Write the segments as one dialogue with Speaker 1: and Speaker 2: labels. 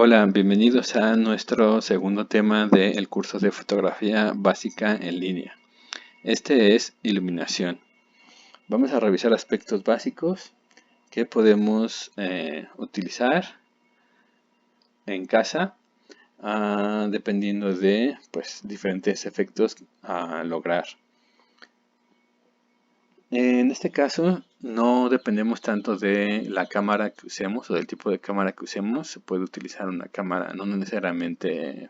Speaker 1: Hola, bienvenidos a nuestro segundo tema del curso de fotografía básica en línea. Este es iluminación. Vamos a revisar aspectos básicos que podemos utilizar en casa dependiendo de diferentes efectos a lograr. En este caso no dependemos tanto de la cámara que usemos o del tipo de cámara que usemos. Se puede utilizar una cámara no necesariamente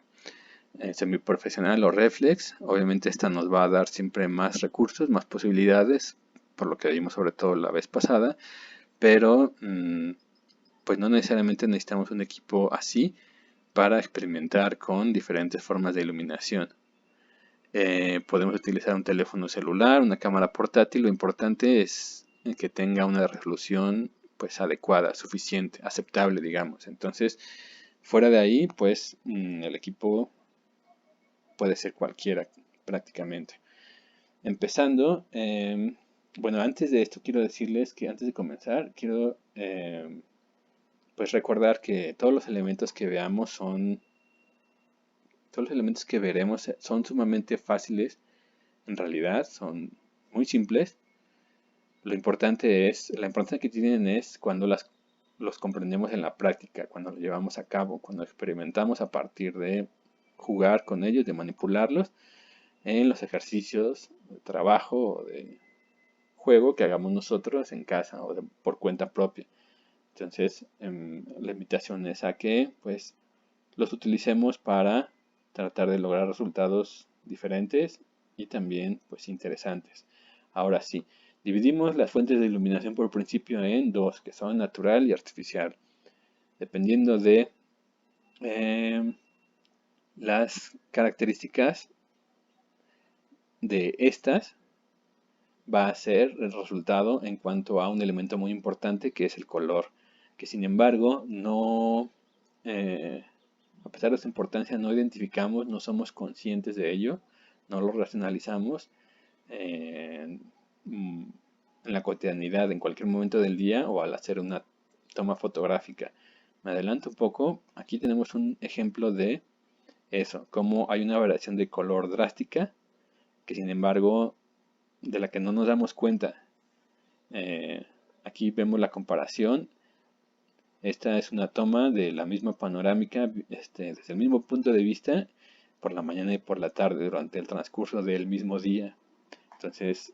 Speaker 1: semiprofesional o reflex. Obviamente esta nos va a dar siempre más recursos, más posibilidades, por lo que vimos sobre todo la vez pasada, pero pues no necesariamente necesitamos un equipo así para experimentar con diferentes formas de iluminación. Podemos utilizar un teléfono celular, una cámara portátil. Lo importante es que tenga una resolución pues adecuada, suficiente, aceptable, digamos. Entonces, fuera de ahí, pues el equipo puede ser cualquiera prácticamente. Empezando, bueno, antes de esto quiero decirles que antes de comenzar, quiero pues recordar que todos los elementos que veamos todos los elementos que veremos son sumamente fáciles. En realidad son muy simples. La importancia que tienen es cuando los comprendemos en la práctica, cuando los llevamos a cabo, cuando experimentamos a partir de jugar con ellos, de manipularlos en los ejercicios de trabajo o de juego que hagamos nosotros en casa o por cuenta propia. Entonces, la invitación es a que pues los utilicemos para tratar de lograr resultados diferentes y también pues interesantes. Ahora sí, dividimos las fuentes de iluminación por principio en dos, que son natural y artificial. Dependiendo de las características de estas, va a ser el resultado en cuanto a un elemento muy importante que es el color, que sin embargo no, a pesar de su importancia, no identificamos, no somos conscientes de ello, no lo racionalizamos en la cotidianidad, en cualquier momento del día o al hacer una toma fotográfica. Me adelanto un poco, aquí tenemos un ejemplo de eso, cómo hay una variación de color drástica que sin embargo de la que no nos damos cuenta. Aquí vemos la comparación. Esta es una toma de la misma panorámica desde el mismo punto de vista por la mañana y por la tarde durante el transcurso del mismo día. Entonces,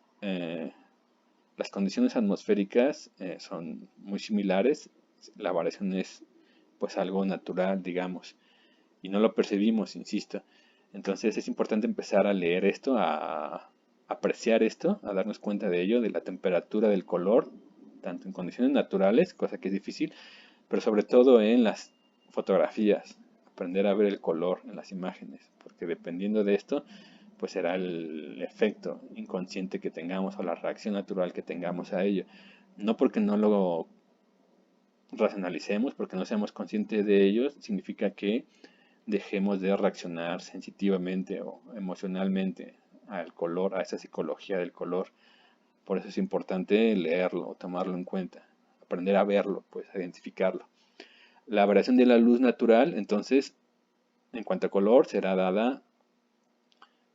Speaker 1: las condiciones atmosféricas son muy similares. La variación es pues algo natural, digamos, y no lo percibimos, insisto. Entonces es importante empezar a leer esto, a apreciar esto, a darnos cuenta de ello, de la temperatura del color, tanto en condiciones naturales, cosa que es difícil, pero sobre todo en las fotografías, aprender a ver el color en las imágenes, porque dependiendo de esto, pues será el efecto inconsciente que tengamos o la reacción natural que tengamos a ello. No porque no lo racionalicemos, porque no seamos conscientes de ello, significa que dejemos de reaccionar sensitivamente o emocionalmente al color, a esa psicología del color. Por eso es importante leerlo, tomarlo en cuenta, aprender a verlo, pues a identificarlo. La variación de la luz natural, entonces, en cuanto a color, será dada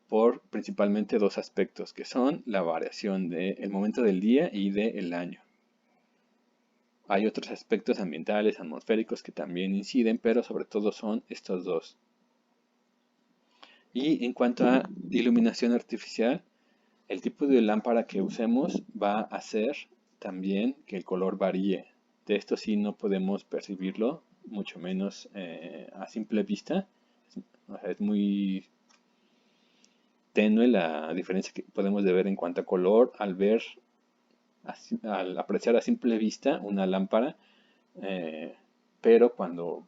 Speaker 1: por principalmente dos aspectos, que son la variación del momento del día y del año. Hay otros aspectos ambientales, atmosféricos que también inciden, pero sobre todo son estos dos. Y en cuanto a iluminación artificial, el tipo de lámpara que usemos va a hacer también que el color varíe. De esto sí no podemos percibirlo, mucho menos a simple vista. O sea, es muy tenue la diferencia que podemos ver en cuanto a color al apreciar a simple vista una lámpara, pero cuando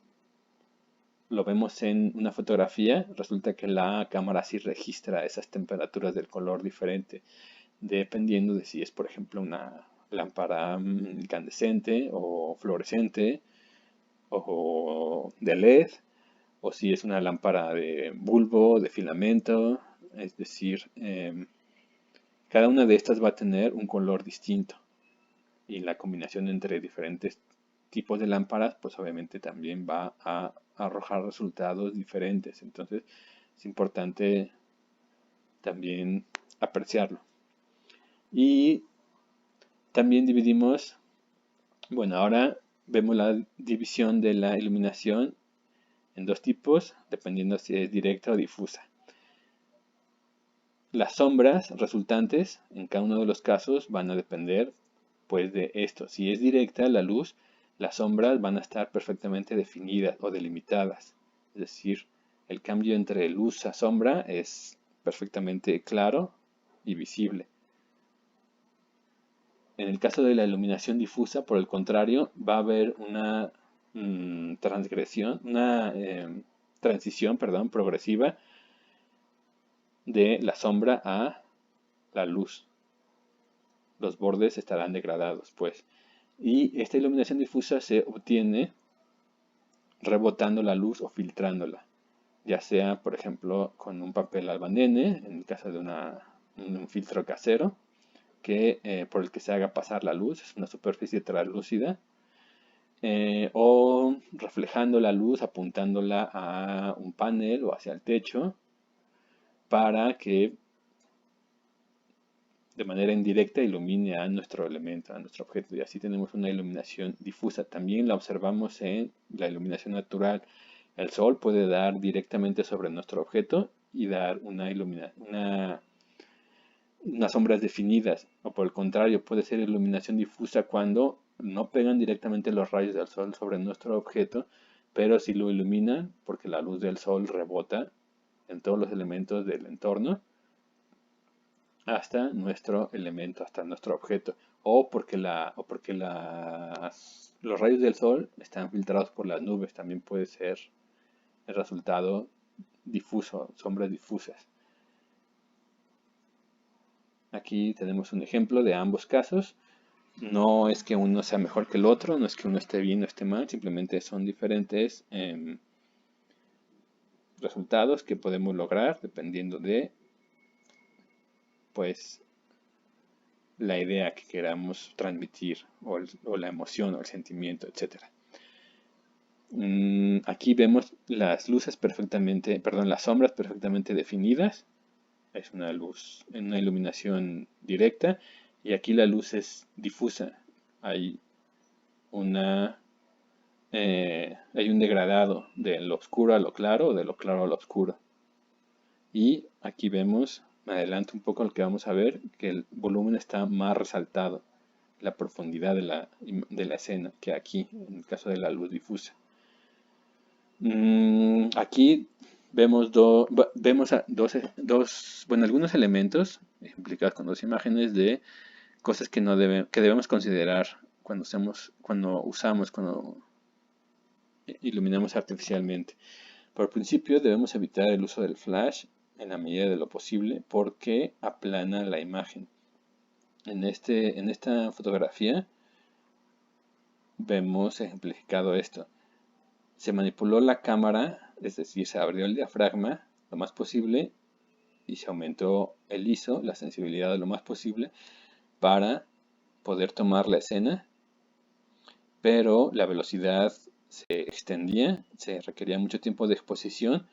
Speaker 1: lo vemos en una fotografía, resulta que la cámara sí registra esas temperaturas del color diferente, dependiendo de si es, por ejemplo, una lámpara incandescente o fluorescente o de LED, o si es una lámpara de bulbo, de filamento, es decir, cada una de estas va a tener un color distinto y la combinación entre diferentes tipos de lámparas, pues obviamente también va a arrojar resultados diferentes. Entonces es importante también apreciarlo. Y también dividimos, bueno, ahora vemos la división de la iluminación en dos tipos, dependiendo si es directa o difusa. Las sombras resultantes en cada uno de los casos van a depender pues de esto. Si es directa la luz, las sombras van a estar perfectamente definidas o delimitadas. Es decir, el cambio entre luz a sombra es perfectamente claro y visible. En el caso de la iluminación difusa, por el contrario, va a haber una transición progresiva de la sombra a la luz. Los bordes estarán degradados, pues. Y esta iluminación difusa se obtiene rebotando la luz o filtrándola, ya sea, por ejemplo, con un papel albanene, en el caso de un filtro casero, por el que se haga pasar la luz, es una superficie translúcida, o reflejando la luz, apuntándola a un panel o hacia el techo, para que de manera indirecta ilumine a nuestro elemento, a nuestro objeto, y así tenemos una iluminación difusa. También la observamos en la iluminación natural. El sol puede dar directamente sobre nuestro objeto y dar unas sombras definidas, o por el contrario, puede ser iluminación difusa cuando no pegan directamente los rayos del sol sobre nuestro objeto, pero sí lo iluminan porque la luz del sol rebota en todos los elementos del entorno hasta nuestro elemento, hasta nuestro objeto, o porque los rayos del sol están filtrados por las nubes, también puede ser el resultado difuso, sombras difusas. Aquí tenemos un ejemplo de ambos casos. No es que uno sea mejor que el otro, no es que uno esté bien o esté mal, simplemente son diferentes resultados que podemos lograr dependiendo de pues la idea que queramos transmitir o la emoción o el sentimiento, etc. Aquí vemos las sombras perfectamente definidas. Es una luz en una iluminación directa y aquí la luz es difusa. Hay hay un degradado de lo oscuro a lo claro o de lo claro a lo oscuro. Y aquí vemos, me adelanto un poco lo que vamos a ver, que el volumen está más resaltado, la profundidad de la escena que aquí, en el caso de la luz difusa. Aquí vemos, algunos elementos implicados con dos imágenes de cosas que debemos considerar cuando iluminamos artificialmente. Por principio debemos evitar el uso del flash en la medida de lo posible porque aplana la imagen. En esta fotografía vemos ejemplificado esto. Se manipuló la cámara, es decir, se abrió el diafragma lo más posible y se aumentó el ISO, la sensibilidad lo más posible, para poder tomar la escena, pero la velocidad se extendía, se requería mucho tiempo de exposición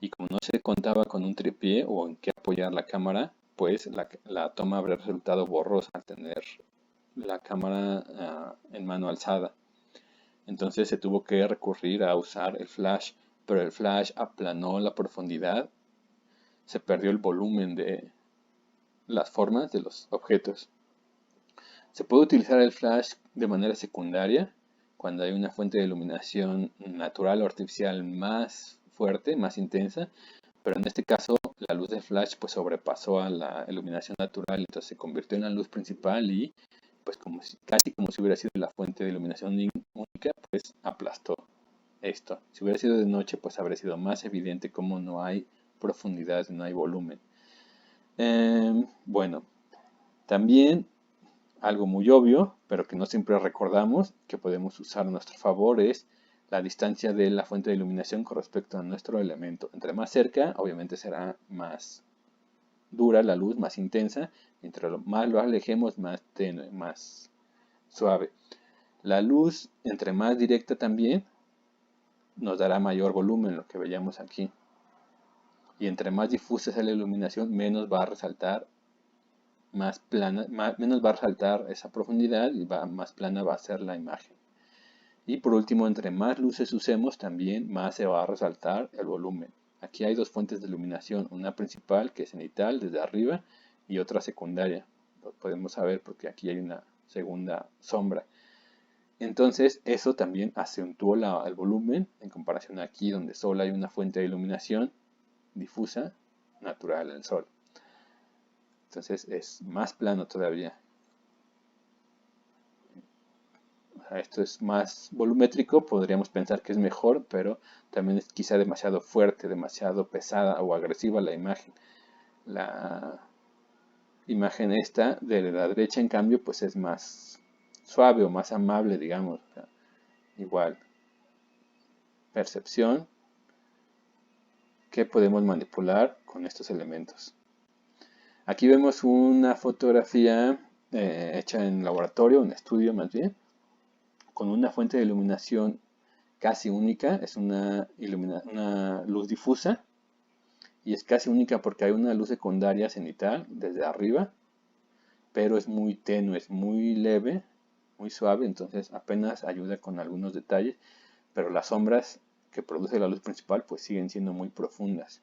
Speaker 1: y como no se contaba con un trípode o en que apoyar la cámara, pues la toma habría resultado borrosa al tener la cámara en mano alzada. Entonces se tuvo que recurrir a usar el flash, pero el flash aplanó la profundidad, se perdió el volumen de las formas de los objetos. Se puede utilizar el flash de manera secundaria cuando hay una fuente de iluminación natural o artificial más fuerte, más intensa, pero en este caso la luz de flash pues sobrepasó a la iluminación natural, entonces se convirtió en la luz principal y pues casi como si hubiera sido la fuente de iluminación única, pues aplastó esto. Si hubiera sido de noche, pues habría sido más evidente cómo no hay profundidad, no hay volumen. Bueno, también algo muy obvio, pero que no siempre recordamos, que podemos usar a nuestro favor, es la distancia de la fuente de iluminación con respecto a nuestro elemento. Entre más cerca, obviamente será más dura la luz, más intensa. Mientras más lo alejemos, más tenue, más suave. La luz, entre más directa también, nos dará mayor volumen, lo que veíamos aquí. Y entre más difusa sea la iluminación, menos va a resaltar, menos va a resaltar esa profundidad y más plana va a ser la imagen. Y por último, entre más luces usemos, también más se va a resaltar el volumen. Aquí hay dos fuentes de iluminación, una principal que es cenital desde arriba y otra secundaria. Lo podemos saber porque aquí hay una segunda sombra. Entonces eso también acentúa el volumen en comparación a aquí donde solo hay una fuente de iluminación difusa natural, el sol. Entonces es más plano todavía. Esto es más volumétrico, podríamos pensar que es mejor, pero también es quizá demasiado fuerte, demasiado pesada o agresiva la imagen. La imagen esta de la derecha, en cambio, pues es más suave o más amable, digamos. O sea, igual, percepción que podemos manipular con estos elementos. Aquí vemos una fotografía hecha en laboratorio, un estudio más bien, con una fuente de iluminación casi única, es una luz difusa y es casi única porque hay una luz secundaria cenital desde arriba, pero es muy tenue, es muy leve, muy suave, entonces apenas ayuda con algunos detalles, pero las sombras que produce la luz principal pues siguen siendo muy profundas.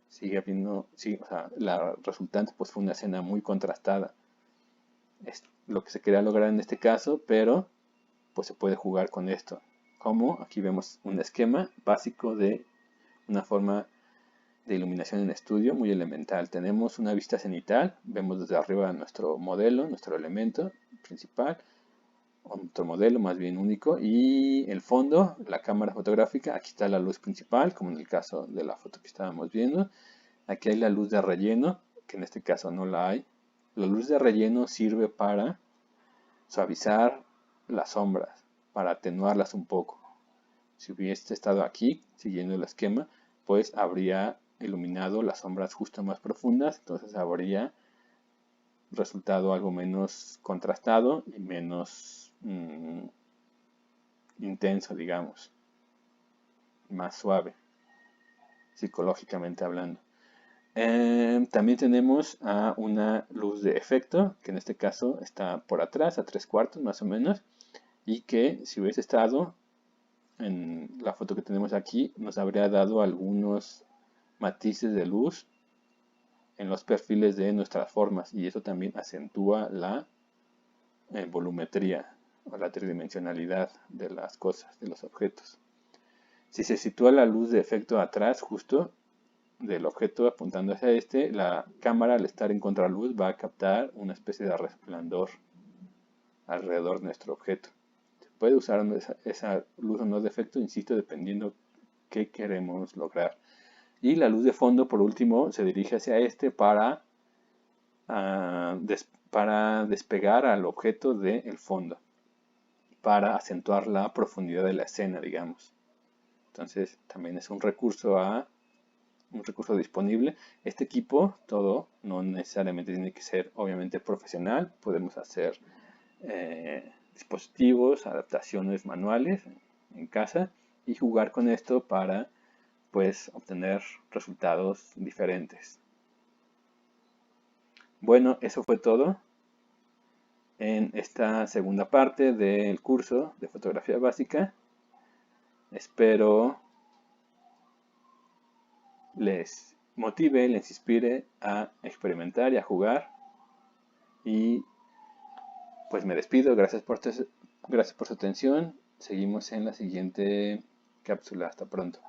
Speaker 1: Sigue habiendo, sí, o sea, la resultante pues fue una escena muy contrastada. Es lo que se quería lograr en este caso, pero pues se puede jugar con esto. Como aquí vemos un esquema básico de una forma de iluminación en estudio muy elemental. Tenemos una vista cenital, vemos desde arriba nuestro modelo, nuestro elemento principal, otro modelo más bien único, y el fondo, la cámara fotográfica. Aquí está la luz principal, como en el caso de la foto que estábamos viendo. Aquí hay la luz de relleno, que en este caso no la hay. La luz de relleno sirve para suavizar las sombras, para atenuarlas un poco. Si hubiese estado aquí, siguiendo el esquema, pues habría iluminado las sombras justo más profundas, entonces habría resultado algo menos contrastado y menos intenso, digamos, más suave, psicológicamente hablando. También tenemos a una luz de efecto, que en este caso está por atrás, a 3/4 más o menos, y que si hubiese estado en la foto que tenemos aquí, nos habría dado algunos matices de luz en los perfiles de nuestras formas, y eso también acentúa la volumetría o la tridimensionalidad de las cosas, de los objetos. Si se sitúa la luz de efecto atrás, justo del objeto apuntando hacia este, la cámara al estar en contraluz va a captar una especie de resplandor alrededor de nuestro objeto. Se puede usar esa luz o no de efecto, insisto, dependiendo qué queremos lograr. Y la luz de fondo, por último, se dirige hacia este para despegar al objeto del fondo, para acentuar la profundidad de la escena, digamos. Entonces, también es un recurso disponible. Este equipo, todo, no necesariamente tiene que ser, obviamente, profesional. Podemos hacer dispositivos, adaptaciones manuales en casa y jugar con esto para, pues, obtener resultados diferentes. Bueno, eso fue todo en esta segunda parte del curso de fotografía básica. Espero les motive, les inspire a experimentar y a jugar. Y pues me despido. Gracias por su atención. Seguimos en la siguiente cápsula. Hasta pronto.